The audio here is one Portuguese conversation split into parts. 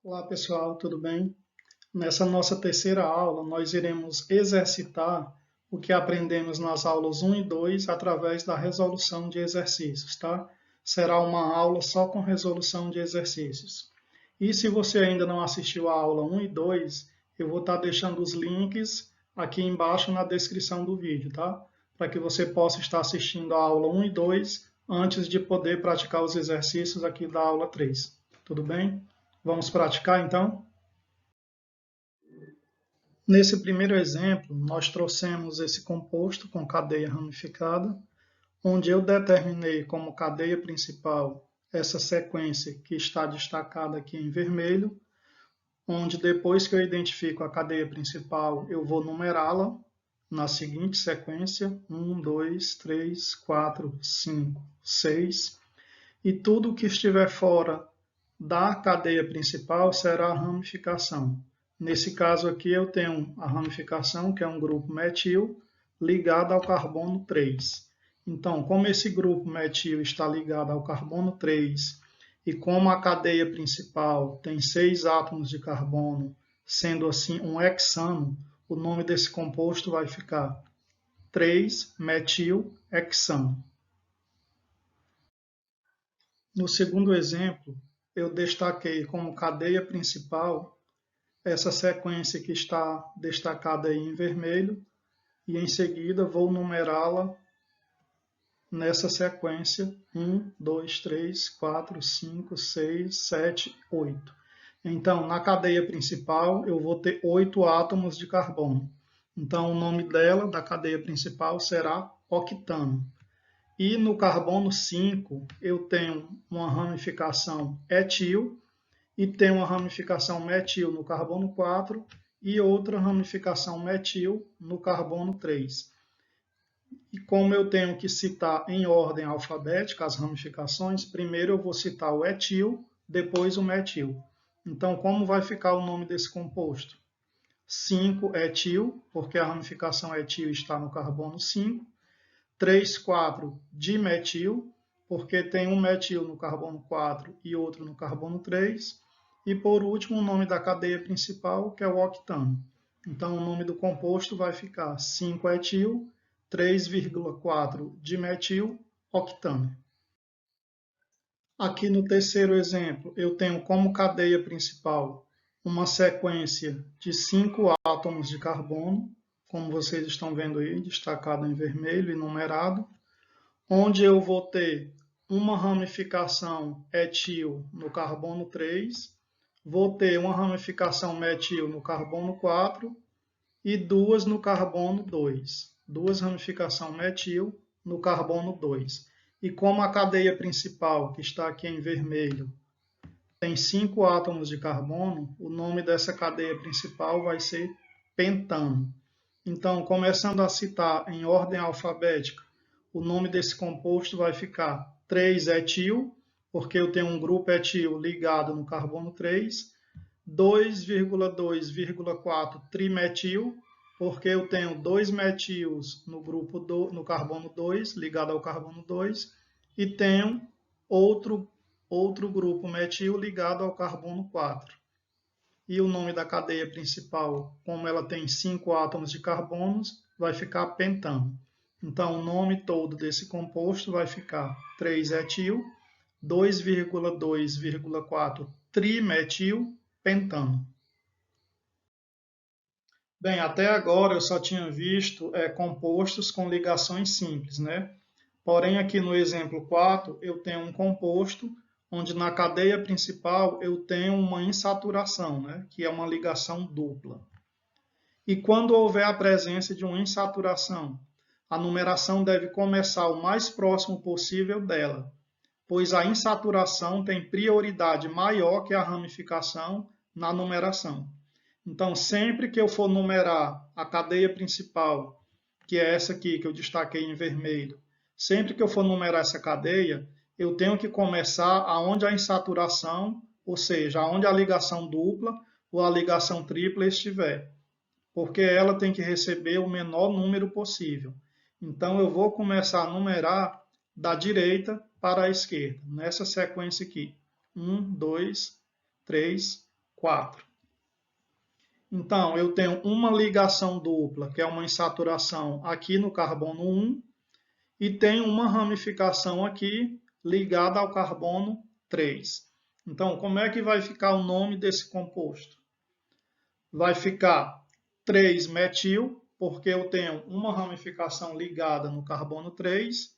Olá pessoal, tudo bem? Nessa nossa terceira aula, nós iremos exercitar o que aprendemos nas aulas 1 e 2 através da resolução de exercícios, tá? Será uma aula só com resolução de exercícios. E se você ainda não assistiu a aula 1 e 2, eu vou estar deixando os links aqui embaixo na descrição do vídeo, tá? Para que você possa estar assistindo a aula 1 e 2 antes de poder praticar os exercícios aqui da aula 3. Tudo bem? Vamos praticar então? Nesse primeiro exemplo, nós trouxemos esse composto com cadeia ramificada, onde eu determinei como cadeia principal essa sequência que está destacada aqui em vermelho, onde depois que eu identifico a cadeia principal, eu vou numerá-la na seguinte sequência: 1, 2, 3, 4, 5, 6, e tudo que estiver fora da cadeia principal será a ramificação. Nesse caso aqui eu tenho a ramificação, que é um grupo metil, ligado ao carbono 3. Então, como esse grupo metil está ligado ao carbono 3, e como a cadeia principal tem 6 átomos de carbono, sendo assim um hexano, o nome desse composto vai ficar 3-metil-hexano. No segundo exemplo, eu destaquei como cadeia principal essa sequência que está destacada aí em vermelho, e em seguida vou numerá-la nessa sequência: 1, 2, 3, 4, 5, 6, 7, 8. Então, na cadeia principal, eu vou ter 8 átomos de carbono. Então, o nome dela, da cadeia principal, será octano. E no carbono 5, eu tenho uma ramificação etil, e tenho uma ramificação metil no carbono 4 e outra ramificação metil no carbono 3. E como eu tenho que citar em ordem alfabética as ramificações, primeiro eu vou citar o etil, depois o metil. Então, como vai ficar o nome desse composto? 5-etil, porque a ramificação etil está no carbono 5. 3,4-dimetil, porque tem um metil no carbono 4 e outro no carbono 3. E por último, o nome da cadeia principal, que é o octano. Então, o nome do composto vai ficar 5-etil, 3,4-dimetil, octano. Aqui no terceiro exemplo, eu tenho como cadeia principal uma sequência de 5 átomos de carbono, como vocês estão vendo aí, destacado em vermelho e numerado, onde eu vou ter uma ramificação etil no carbono 3, vou ter uma ramificação metil no carbono 4 e duas no carbono 2. Duas ramificações metil no carbono 2. E como a cadeia principal, que está aqui em vermelho, tem 5 átomos de carbono, o nome dessa cadeia principal vai ser pentano. Então, começando a citar em ordem alfabética, o nome desse composto vai ficar 3-etil, porque eu tenho um grupo etil ligado no carbono 3, 2,2,4-trimetil, porque eu tenho 2 metils no carbono 2, ligado ao carbono 2, e tenho outro grupo metil ligado ao carbono 4. E o nome da cadeia principal, como ela tem 5 átomos de carbonos, vai ficar pentano. Então, o nome todo desse composto vai ficar 3-etil, 2,2,4-trimetil, pentano. Bem, até agora eu só tinha visto compostos com ligações simples, né? Porém, aqui no exemplo 4, eu tenho um composto onde na cadeia principal eu tenho uma insaturação, né? Que é uma ligação dupla. E quando houver a presença de uma insaturação, a numeração deve começar o mais próximo possível dela, pois a insaturação tem prioridade maior que a ramificação na numeração. Então, sempre que eu for numerar a cadeia principal, que é essa aqui que eu destaquei em vermelho, sempre que eu for numerar essa cadeia, eu tenho que começar aonde a insaturação, ou seja, aonde a ligação dupla ou a ligação tripla estiver, porque ela tem que receber o menor número possível. Então, eu vou começar a numerar da direita para a esquerda, nessa sequência aqui. 1, 2, 3, 4. Então, eu tenho uma ligação dupla, que é uma insaturação aqui no carbono 1, e tenho uma ramificação aqui ligada ao carbono 3. Então, como é que vai ficar o nome desse composto? Vai ficar 3-metil, porque eu tenho uma ramificação ligada no carbono 3,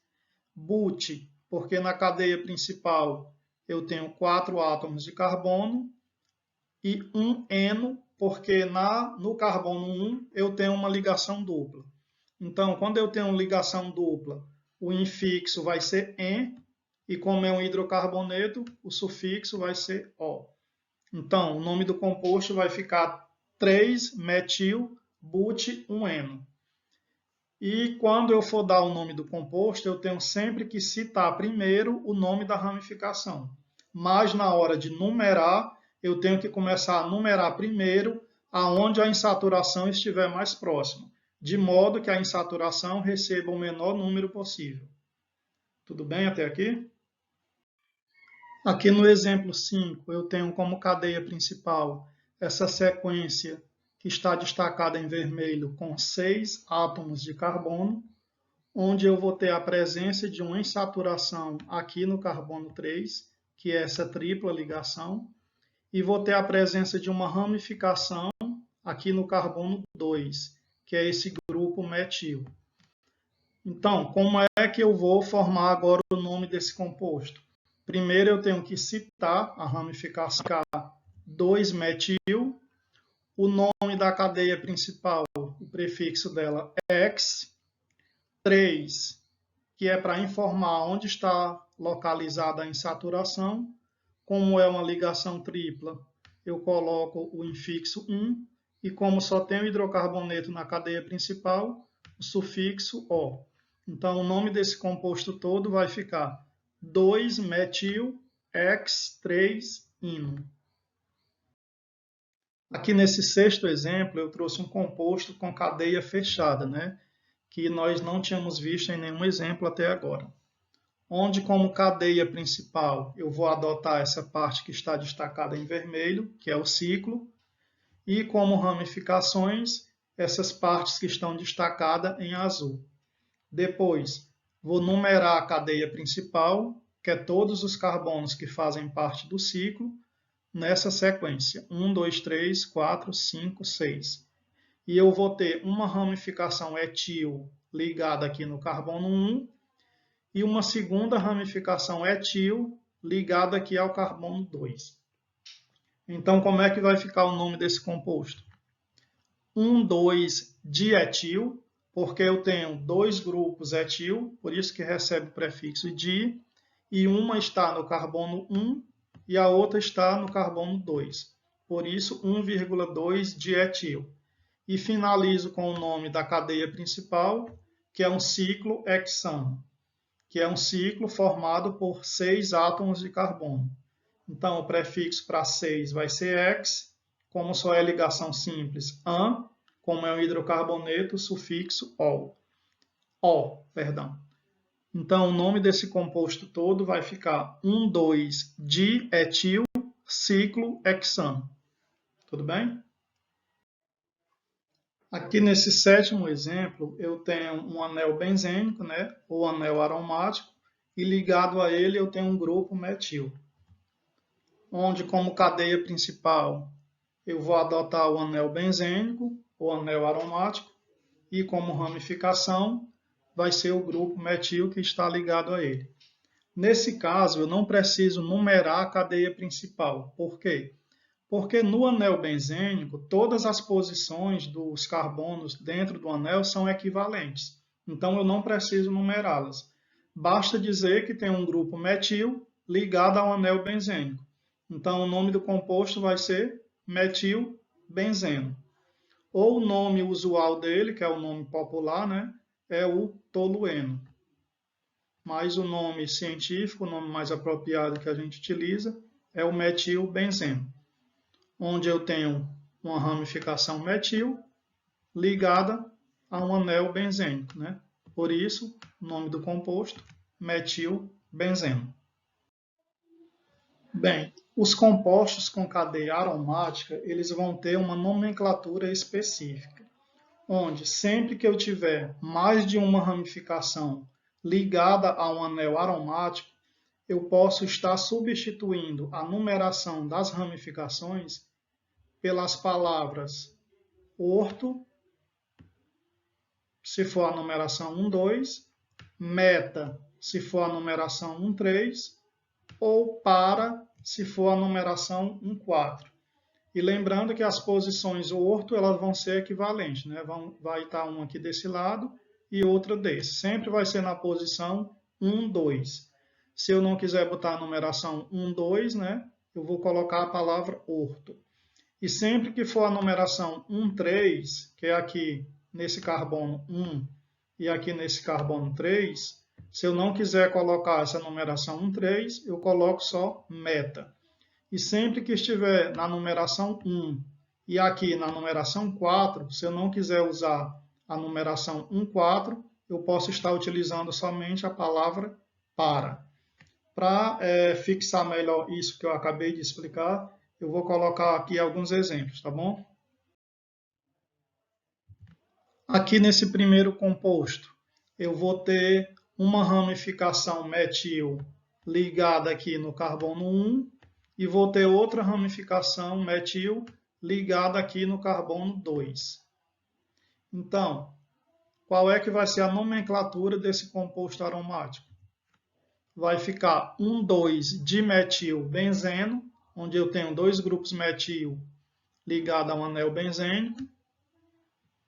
but, porque na cadeia principal eu tenho 4 átomos de carbono, e 1-eno, porque no carbono 1 eu tenho uma ligação dupla. Então, quando eu tenho ligação dupla, o infixo vai ser "en", e como é um hidrocarboneto, o sufixo vai ser "o". Então, o nome do composto vai ficar 3-metil-but-1-eno. E quando eu for dar o nome do composto, eu tenho sempre que citar primeiro o nome da ramificação. Mas na hora de numerar, eu tenho que começar a numerar primeiro aonde a insaturação estiver mais próxima, de modo que a insaturação receba o menor número possível. Tudo bem até aqui? Aqui no exemplo 5, eu tenho como cadeia principal essa sequência que está destacada em vermelho com 6 átomos de carbono, onde eu vou ter a presença de uma insaturação aqui no carbono 3, que é essa tripla ligação, e vou ter a presença de uma ramificação aqui no carbono 2, que é esse grupo metil. Então, como é que eu vou formar agora o nome desse composto? Primeiro eu tenho que citar a ramificação 2-metil, o nome da cadeia principal, o prefixo dela é X, 3, que é para informar onde está localizada a insaturação. Como é uma ligação tripla, eu coloco o infixo 1, e como só tem o hidrocarboneto na cadeia principal, o sufixo O. Então, o nome desse composto todo vai ficar 2-metil-X3-ino. Aqui nesse sexto exemplo, eu trouxe um composto com cadeia fechada, né? Que nós não tínhamos visto em nenhum exemplo até agora. Onde, como cadeia principal, eu vou adotar essa parte que está destacada em vermelho, que é o ciclo, e como ramificações, essas partes que estão destacadas em azul. Depois, vou numerar a cadeia principal, que é todos os carbonos que fazem parte do ciclo, nessa sequência, 1, 2, 3, 4, 5, 6. E eu vou ter uma ramificação etil ligada aqui no carbono 1, e uma segunda ramificação etil ligada aqui ao carbono 2. Então, como é que vai ficar o nome desse composto? 1,2-dietil, porque eu tenho dois grupos etil, por isso que recebe o prefixo di, e uma está no carbono 1 e a outra está no carbono 2. Por isso, 1,2-dietil. E finalizo com o nome da cadeia principal, que é um ciclo hexano, que é um ciclo formado por 6 átomos de carbono. Então, o prefixo para 6 vai ser X, como só é ligação simples, an, como é um hidrocarboneto, o sufixo O. Então, o nome desse composto todo vai ficar 1,2-dietil ciclo hexano. Tudo bem? Aqui nesse sétimo exemplo, eu tenho um anel benzênico, né, ou anel aromático, e ligado a ele eu tenho um grupo metil, onde como cadeia principal eu vou adotar o anel benzênico, ou anel aromático, e como ramificação vai ser o grupo metil que está ligado a ele. Nesse caso, eu não preciso numerar a cadeia principal. Por quê? Porque no anel benzênico, todas as posições dos carbonos dentro do anel são equivalentes. Então, eu não preciso numerá-las. Basta dizer que tem um grupo metil ligado ao anel benzênico. Então, o nome do composto vai ser metilbenzeno. Ou o nome usual dele, que é o nome popular, né, é o tolueno. Mas o nome científico, o nome mais apropriado que a gente utiliza, é o metilbenzeno, onde eu tenho uma ramificação metil ligada a um anel benzênico, né? Por isso, o nome do composto, metilbenzeno. Bem, os compostos com cadeia aromática, eles vão ter uma nomenclatura específica, onde sempre que eu tiver mais de uma ramificação ligada a um anel aromático, eu posso estar substituindo a numeração das ramificações pelas palavras orto, se for a numeração 1, 2, meta, se for a numeração 1, 3, ou para, se for a numeração 1, 4. E lembrando que as posições orto elas vão ser equivalentes, né? Vai estar uma aqui desse lado e outra desse. Sempre vai ser na posição 1, 2. Se eu não quiser botar a numeração 1, 2, né? Eu vou colocar a palavra orto. E sempre que for a numeração 1, 3, que é aqui nesse carbono 1 e aqui nesse carbono 3, se eu não quiser colocar essa numeração 1, 3, eu coloco só meta. E sempre que estiver na numeração 1 e aqui na numeração 4, se eu não quiser usar a numeração 1, 4, eu posso estar utilizando somente a palavra para. Para fixar melhor isso que eu acabei de explicar, eu vou colocar aqui alguns exemplos, tá bom? Aqui nesse primeiro composto, eu vou ter uma ramificação metil ligada aqui no carbono 1 e vou ter outra ramificação metil ligada aqui no carbono 2. Então, qual é que vai ser a nomenclatura desse composto aromático? Vai ficar 1,2-dimetilbenzeno, onde eu tenho dois grupos metil ligados a um anel benzênico,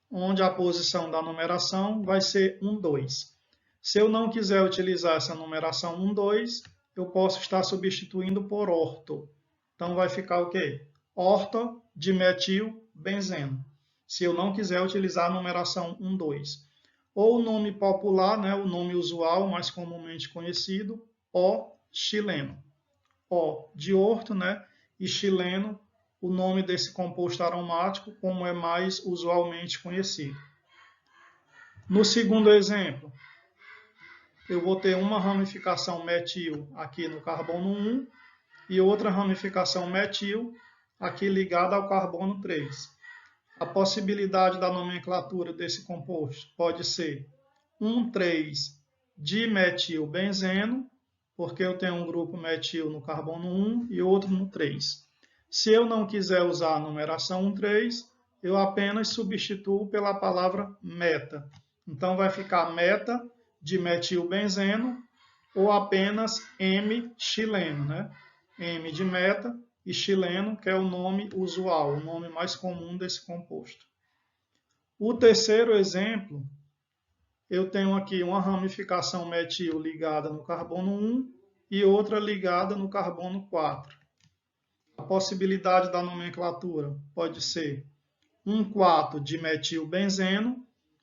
onde a posição da numeração vai ser 1, 2. Se eu não quiser utilizar essa numeração 1, 2, eu posso estar substituindo por orto. Então vai ficar o quê? Ortodimetilbenzeno. Se eu não quiser utilizar a numeração 1, 2. Ou o nome popular, né, o nome usual, mais comumente conhecido, O-xileno. O de orto, né, e xileno, o nome desse composto aromático, como é mais usualmente conhecido. No segundo exemplo, eu vou ter uma ramificação metil aqui no carbono 1 e outra ramificação metil aqui ligada ao carbono 3. A possibilidade da nomenclatura desse composto pode ser 1,3-dimetilbenzeno, porque eu tenho um grupo metil no carbono 1 e outro no 3. Se eu não quiser usar a numeração 1, 3, eu apenas substituo pela palavra meta. Então vai ficar meta-dimetilbenzeno ou apenas M-xileno, né? M de meta e xileno, que é o nome usual, o nome mais comum desse composto. O terceiro exemplo, eu tenho aqui uma ramificação metil ligada no carbono 1 e outra ligada no carbono 4. A possibilidade da nomenclatura pode ser 1,4-dimetilbenzeno,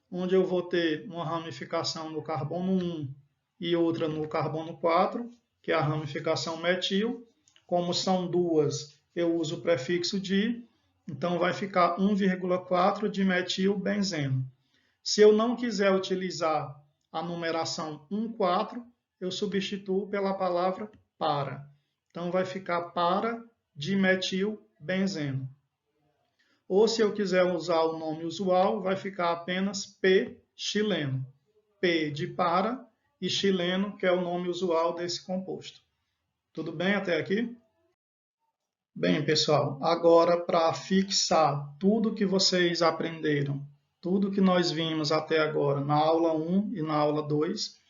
onde eu vou ter uma ramificação no carbono 1 e outra no carbono 4, que é a ramificação metil. Como são duas, eu uso o prefixo di, então vai ficar 1,4-dimetilbenzeno. Se eu não quiser utilizar a numeração 1, 4, eu substituo pela palavra para. Então vai ficar para-dimetilbenzeno. Ou se eu quiser usar o nome usual, vai ficar apenas P-xileno. P de para e xileno, que é o nome usual desse composto. Tudo bem até aqui? Bem, pessoal, agora para fixar tudo que vocês aprenderam, tudo que nós vimos até agora na aula 1 e na aula 2,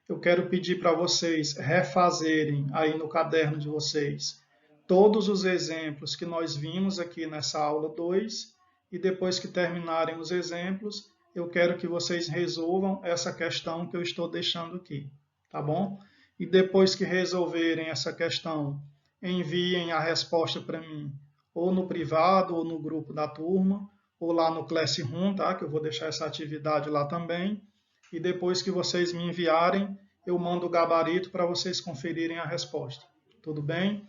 eu quero pedir para vocês refazerem aí no caderno de vocês todos os exemplos que nós vimos aqui nessa aula 2 e depois que terminarem os exemplos, eu quero que vocês resolvam essa questão que eu estou deixando aqui, tá bom? E depois que resolverem essa questão, enviem a resposta para mim, ou no privado, ou no grupo da turma, ou lá no Classroom, tá? Que eu vou deixar essa atividade lá também. E depois que vocês me enviarem, eu mando o gabarito para vocês conferirem a resposta. Tudo bem?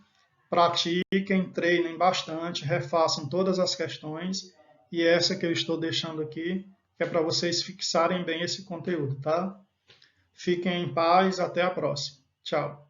Pratiquem, treinem bastante, refaçam todas as questões. E essa que eu estou deixando aqui é para vocês fixarem bem esse conteúdo, tá? Fiquem em paz, até a próxima. Tchau.